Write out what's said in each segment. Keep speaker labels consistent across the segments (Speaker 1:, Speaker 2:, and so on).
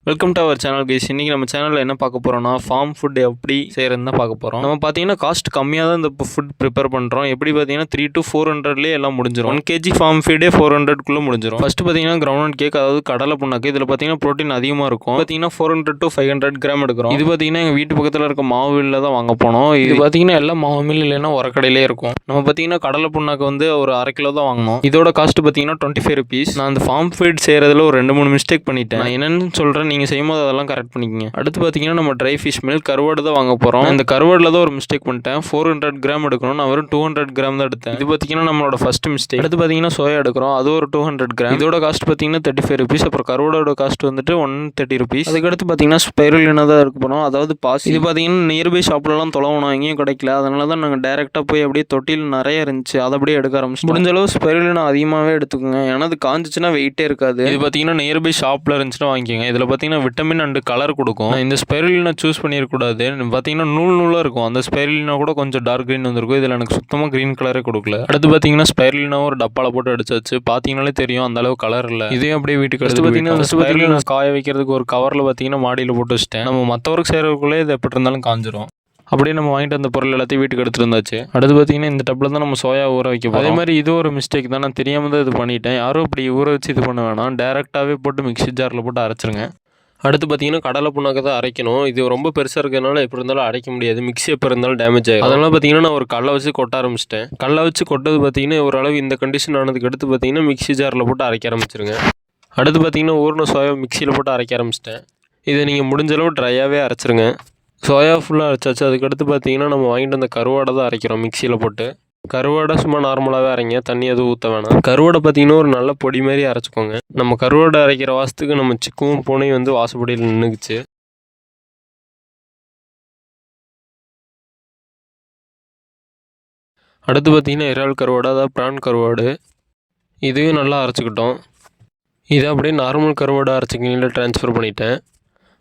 Speaker 1: Welcome to our channel guys. இன்றைக்கி நம்ம சேனலில் என்ன பார்க்க போகிறோம்னா ஃபார்ம் ஃபுட் எப்படி செய்கிறதுன்னு தான் பார்க்க போகிறோம். நம்ம பார்த்தீங்கன்னா காஸ்ட் கம்மியாக தான் இந்த ஃபுட் ப்ரிப்பேர் பண்ணுறோம். எப்படி பார்த்தீங்கன்னா 300 to 400 எல்லாம் முடிஞ்சிடும். 1 kg ஃபார்ம் ஃபீடே 400 முடிஞ்சிடும். ஃபஸ்ட்டு பார்த்தீங்கன்னா கிரவுண்ட் கேக், அதாவது கடலை புண்ணாக்கு. இதில் பார்த்தீங்கன்னா ப்ரோட்டீன் அதிகமாக இருக்கும். பார்த்தீங்கன்னா 400 to 500 கிராம் எடுக்கிறோம். இது பார்த்தீங்கன்னா எங்கள் வீட்டு பக்கத்தில் இருக்க மாவு மில்லில் தான் வாங்க போனோம். இது பார்த்தீங்கன்னா எல்லாம் மாவு மில் இல்லைன்னா உரக்கடையிலே இருக்கும். நம்ம பார்த்தீங்கன்னா கடலை புண்ணாக்கு வந்து ஒரு 1/2 கிலோ தான் வாங்கணும். இதோட காஸ்ட் பார்த்தீங்கன்னா 25 rupees. நான் அந்த ஃபார்ம் ஃபீட் செய்கிறதுல ஒரு 2-3 மிஸ்டேக் பண்ணிட்டேன். நான் என்னென்னு சொல்கிறேன், நீங்கள் செய்யும்போது அதெல்லாம் கரெக்ட் பண்ணிக்கங்க. அடுத்து பார்த்தீங்கன்னா நம்ம ட்ரை ஃபிஷ் மில் கருவாடு தான் வாங்க போகிறோம். இந்த கருவாடில் தான் ஒரு மிஸ்டேக் பண்ணிட்டேன். 400 கிராம் எடுக்கணும், நான் வெறும் 200 கிராம் தான் எடுத்தேன். இது பார்த்தீங்கன்னா நம்மளோட ஃபர்ஸ்ட் மிஸ்டேக். அடுத்து பார்த்தீங்கன்னா சோயா எடுக்கிறோம், அது ஒரு 200 கிராம். இதோட காஸ்ட் பார்த்தீங்கன்னா 35 rupees. அப்புறம் கருவாடோட காஸ்ட் வந்துட்டு 130 rupees. அதுக்கடுத்து பார்த்தீங்கன்னா ஸ்பைருலினா தான் இருக்க போகிறோம், அதாவது பாசி. இது பார்த்தீங்கன்னா நியர்பை ஷாப்லலாம் தொலைவணும், எங்கேயும் கிடைக்கல. அதனால தான் நாங்கள் டேரெக்டாக போய் அப்படியே தொட்டியில் நிறைய இருந்துச்சு, அதை அப்படியே எடுக்க ஆரம்பிச்சு. முடிஞ்ச அளவு ஸ்பைருலினா அதிகமாகவே எடுத்துக்கோங்க, ஏன்னா அது காஞ்சிச்சுன்னா வெயிட்டே இருக்காது. இது பார்த்தீங்கன்னா நியர்பை ஷாப்பில் இருந்துச்சுன்னா வாங்கிக்கோங்க. இதில் பார்த்தீங்கன்னா விட்டமின் அண்ட் கலர் கொடுக்கும். இந்த ஸ்பைருலினா சூஸ் பண்ணிடக்கூடாது. பார்த்தீங்கன்னா நூலாக இருக்கும். அந்த ஸ்பைருலினா கூட கொஞ்சம் டார்க் க்ரீன் வந்துருக்கும். இதில் எனக்கு சுத்தமாக க்ரீன் கலரே கொடுக்கல. அடுத்து பார்த்தீங்கன்னா ஸ்பைருலினா ஒரு டப்பாவில் போட்டு அடிச்சாச்சு. பார்த்தீங்கன்னாலே தெரியும் அந்த அளவு கலர் இல்லை. இதையும் அப்படியே வீட்டுக்கு எடுத்து பார்த்தீங்கன்னா ஸ்பைருலினா காய வைக்கிறதுக்கு ஒரு கவரில் பார்த்தீங்கன்னா மாடியில் போட்டு வச்சிட்டேன். நம்ம மற்றவருக்கு செய்கிறதுக்குள்ளே இது எப்படி இருந்தாலும் காஞ்சிரும். அப்படியே நம்ம வாங்கிட்டு அந்த பொருள் எல்லாத்தையும் வீட்டுக்கு எடுத்துகிட்டு இருந்தாச்சு. அடுத்து பார்த்தீங்கன்னா இந்த டப்பில் தான் நம்ம சோயா ஊற வைக்க போகிறோம். அதே மாதிரி இது ஒரு மிஸ்டேக் தான், நான் தெரியாமல் தான் இது பண்ணிட்டேன். யாரும் இப்படி ஊற வச்சு இது பண்ண வேணாம், டேரெக்டாகவே போட்டு மிக்ஸி ஜாரில் போட்டு அரைச்சிருங்க. அடுத்து பார்த்தீங்கன்னா கடலை புண்ணாக்கு தான் அரைக்கணும். இது ரொம்ப பெருசாக இருக்கிறதுனால எப்படி இருந்தாலும் அரைக்க முடியாது, மிக்ஸி எப்போ இருந்தாலும் டேமேஜ் ஆகும். அதனால் பார்த்தீங்கன்னா நான் ஒரு கல்லை வச்சு கொட்ட ஆரம்பிச்சிட்டேன். கல்லை வச்சு கொட்டது பார்த்தீங்கன்னா ஓரளவு இந்த கண்டிஷன் ஆனதுக்கு அடுத்து பார்த்தீங்கன்னா மிக்ஸி ஜாரில் போட்டு அரைக்க ஆரம்பிச்சிருங்க. அடுத்து பார்த்தீங்கன்னா ஊர்ன சோயா மிக்சியில் போட்டு அரைக்க ஆரம்பிச்சிட்டேன். இதை நீங்கள் முடிஞ்ச அளவு ட்ரையாகவே அரைச்சிருங்க. சோயா ஃபுல்லாக அரைச்சாச்சு. அதுக்கடுத்து பார்த்தீங்கன்னா நம்ம வாங்கிட்டு அந்த கருவாடை தான் அரைக்கிறோம் மிக்சியில் போட்டு. கருவாடை சும்மா நார்மலாகவே அரைங்க, தண்ணி எதுவும் ஊற்ற வேணாம். கருவாடை பார்த்தீங்கன்னா ஒரு நல்ல பொடி மாதிரி அரைச்சிக்கோங்க. நம்ம கருவாடை அரைக்கிற வாசத்துக்கு நம்ம சிக்குவும் பூனையும் வந்து வாசப்படியில் நின்றுக்குச்சு. அடுத்து பார்த்தீங்கன்னா இறால் கருவாடு, அதாவது ப்ரான் கருவாடு, இதையும் நல்லா அரைச்சிக்கிட்டோம். இதை அப்படியே நார்மல் கருவாடை அரைச்சிக்கிங்கள ட்ரான்ஸ்ஃபர் பண்ணிட்டேன்.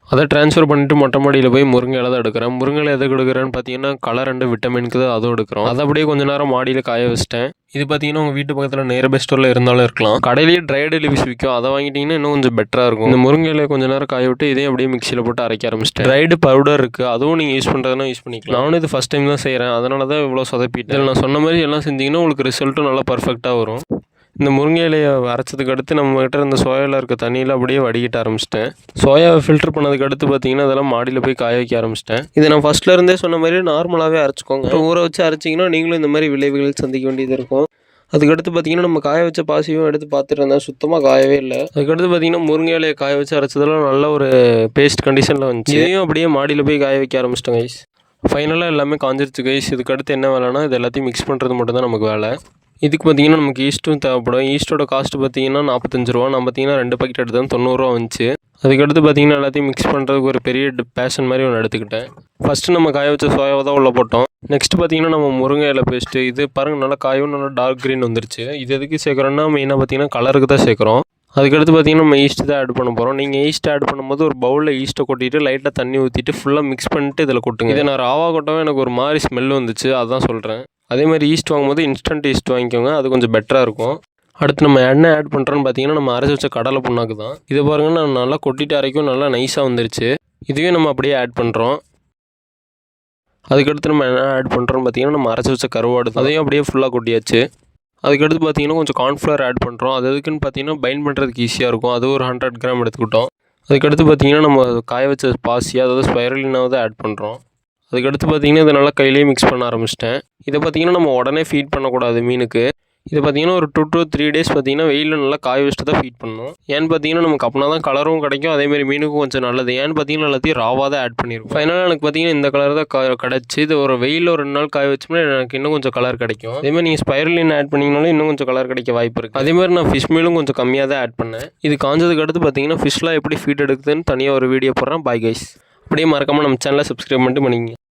Speaker 1: அதை ட்ரான்ஸ்ஃபர் பண்ணிவிட்டு மொட்டை மாடியில் போய் முருங்கை இலை தான் எடுக்கிறேன். முருங்கை இலை எதுக்கு எடுக்கிறேன்னு பார்த்தீங்கன்னா கலர் அண்டு விட்டமினுக்கு தான் அதுவும் எடுக்கிறோம். அதை அப்படியே கொஞ்சம் நேரம் மாடியில் காய வச்சிட்டேன். இது பார்த்தீங்கன்னா உங்கள் வீட்டு பக்கத்தில் நியர்பை ஸ்டோரில் இருந்தாலும் இருக்கலாம். கடையிலேயே ட்ரைடு லீவ்ஸ் விற்கும், அதை வாங்கிட்டிங்கன்னா இன்னும் கொஞ்சம் பெட்டராக இருக்கும். இந்த முருங்கை இலையை கொஞ்சம் நேரம் காய விட்டு இதையும் அப்படியே மிக்சியில் போட்டு அரைக்க ஆரம்பிச்சிட்டேன். ட்ரைடு பவுடர் இருக்குது, அதுவும் நீங்கள் யூஸ் பண்ணுறதுனா யூஸ் பண்ணிக்கலாம். நானும் இது ஃபஸ்ட் டைம் தான் செய்கிறேன், அதனால தான் இவ்வளோ சொதப்பிட்டு. இதில் நான் சொன்ன மாதிரி எல்லாம் செஞ்சிங்கன்னா உங்களுக்கு ரிசல்ட்டும் நல்லா பர்ஃபெக்டாக வரும். இந்த முருங்கை இலையை அரைச்சதுக்கு அடுத்து நம்மகிட்ட இருந்த சோயாவில் இருக்க தண்ணியில் அப்படியே வடிகிட்ட ஆரம்பிச்சிட்டேன். சோயாவை ஃபில்டர் பண்ணதுக்கு அடுத்து பார்த்தீங்கன்னா அதெல்லாம் மாடியில் போய் காய வைக்க ஆரம்பிச்சிட்டேன். இதை நான் ஃபஸ்ட்டில் இருந்தே சொன்ன மாதிரி நார்மலாகவே அரைச்சிக்கோங்க. ஊற வச்சு அரைச்சிங்கன்னா நீங்களும் இந்த மாதிரி விளைவுகள் சந்திக்க வேண்டியது இருக்கும். அதுக்கடுத்து பார்த்தீங்கன்னா நம்ம காய வச்ச பாசியும் எடுத்து பார்த்துட்டு இருந்தேன், சுத்தமாக காயவே இல்லை. அதுக்கடுத்து பார்த்தீங்கன்னா முருங்கை இலையை காய வச்சு அரைச்சதெல்லாம் நல்ல ஒரு பேஸ்ட் கண்டிஷனில் வந்துச்சு. இதையும் அப்படியே மாடியில் போய் காய வைக்க ஆரம்பிச்சிட்டேன் கைஸ். ஃபைனலாக எல்லாமே காஞ்சிருச்சு கைஸ். இதுக்கடுத்து என்ன வேலைன்னா இது எல்லாத்தையும் மிக்ஸ் பண்ணுறது மட்டும் தான் நமக்கு வேலை. இதுக்கு பார்த்தீங்கன்னா நமக்கு ஈஸ்ட்டும் தேவைப்படும். ஈஸ்ட்டோட காஸ்ட் பார்த்தீங்கன்னா 45 ரூபா. நான் பார்த்தீங்கன்னா 2 பாக்கெட் எடுத்தேன், 90 ரூபா வந்துச்சு. அதுக்கடுத்து பார்த்தீங்கன்னா எல்லாத்தையும் மிக்ஸ் பண்ணுறதுக்கு ஒரு பெரிய பேஷன் மாதிரி ஒன்று எடுத்துக்கிட்டேன். ஃபஸ்ட்டு நம்ம காய வச்ச சோயாவை தான் உள்ளே போட்டோம். நெக்ஸ்ட் பார்த்தீங்கன்னா நம்ம முருங்கை இலை பேஸ்ட்டு, இது பாருங்கள் நல்லா காயும் நல்லா டார்க் க்ரீன் வந்துருச்சு. இது எதுக்கு சேர்க்குறோன்னா மெயினாக பார்த்தீங்கன்னா கலருக்கு தான் சேர்க்குறோம். அதுக்கடுத்து பார்த்தீங்கன்னா நம்ம ஈஸ்ட் தான் ஆட் பண்ண போகிறோம். நீங்கள் ஈஸ்ட் ஆட் பண்ணும்போது ஒரு பவுலில் ஈஸ்ட்டை கொட்டிட்டு லைட்டாக தண்ணி ஊற்றிட்டு ஃபுல்லாக மிக்ஸ் பண்ணிட்டு இதில் கொட்டுங்க. இதை நான் ராவா கொட்டவே எனக்கு ஒரு மாதிரி ஸ்மெல் வந்துச்சு, அதுதான் சொல்கிறேன். அதே மாதிரி ஈஸ்ட் வாங்கும்போது இன்ஸ்டன்ட் ஈஸ்ட் வாங்கிக்கோங்க, அது கொஞ்சம் பெட்டராக இருக்கும். அடுத்து நம்ம என்ன ஆட் பண்ணுறோன்னு பார்த்தீங்கன்னா நம்ம அரைச்சி வச்ச கடலை புண்ணாக்கு தான். இதை பாருங்கள், நான் நல்லா கொட்டிட்டு அரைக்கும் நல்லா நைஸாக வந்துருச்சு. இதுவே நம்ம அப்படியே ஆட் பண்ணுறோம். அதுக்கடுத்து நம்ம என்ன ஆட் பண்ணுறோன்னு பார்த்தீங்கன்னா நம்ம அரைச்சி வச்ச கருவாடு, அதையும் அப்படியே ஃபுல்லாக கொட்டியாச்சு. அதுக்கடுத்து பார்த்தீங்கன்னா கொஞ்சம் கார்ன்ஃப்ளவர் ஆட் பண்ணுறோம். அது எதுக்குன்னு பார்த்தீங்கன்னா பைண்ட் பண்ணுறதுக்கு ஈஸியாக இருக்கும். அது ஒரு 100 கிராம் எடுத்துக்கிட்டோம். அதுக்கடுத்து பார்த்தீங்கன்னா நம்ம காய வச்ச பாசி, அதாவது ஸ்பைருலினாவை ஆட் பண்ணுறோம். அதுக்கடுத்து பார்த்தீங்கன்னா இதை நல்லா கையிலேயே மிக்ஸ் பண்ண ஆரம்பிச்சிட்டேன். இதை பார்த்தீங்கன்னா நம்ம உடனே ஃபீட் பண்ணக்கூடாது மீனுக்கு. இதை பார்த்தீங்கன்னா ஒரு 2 to 3 days பார்த்தீங்கன்னா வெயிலில் நல்லா காய வச்சுட்டு தான் ஃபீட் பண்ணணும். ஏன்னு பார்த்தீங்கன்னா நமக்கு அப்படின்னா தான் கலரும் கிடைக்கும், அதேமாதிரி மீனுக்கும் கொஞ்சம் நல்லது. ஏன்னு பார்த்தீங்கன்னா எல்லாத்தையும் ராவாக தான் ஆட் பண்ணியிருக்கும். ஃபைனலாக எனக்கு பார்த்தீங்கன்னா இந்த கலர் தான் கிடச்சி. இது ஒரு வெயிலில் ஒரு 2 நாள் காய வச்சோம்னா எனக்கு இன்னும் கொஞ்சம் கலர் கிடைக்கும். அதேமாதிரி நீங்கள் ஸ்பைருலின் ஆட் பண்ணிங்கனாலும் இன்னும் கொஞ்சம் கலர் கிடைக்க வாய்ப்பு இருக்குது. அதேமாதிரி நான் ஃபிஷ் மீலும் கொஞ்சம் கம்மியாக தான் ஆட் பண்ணேன். இது காஞ்சதுக்கு அடுத்து பார்த்தீங்கன்னா ஃபிஷ்லாம் எப்படி ஃபீட் எடுக்குதுன்னு தனியாக ஒரு வீடியோ போடுறேன். Bye guys. அப்படியே மறக்காமல் நம்ம சேனலை சப்ஸ்கிரைப் பண்ணிட்டு பண்ணிங்க.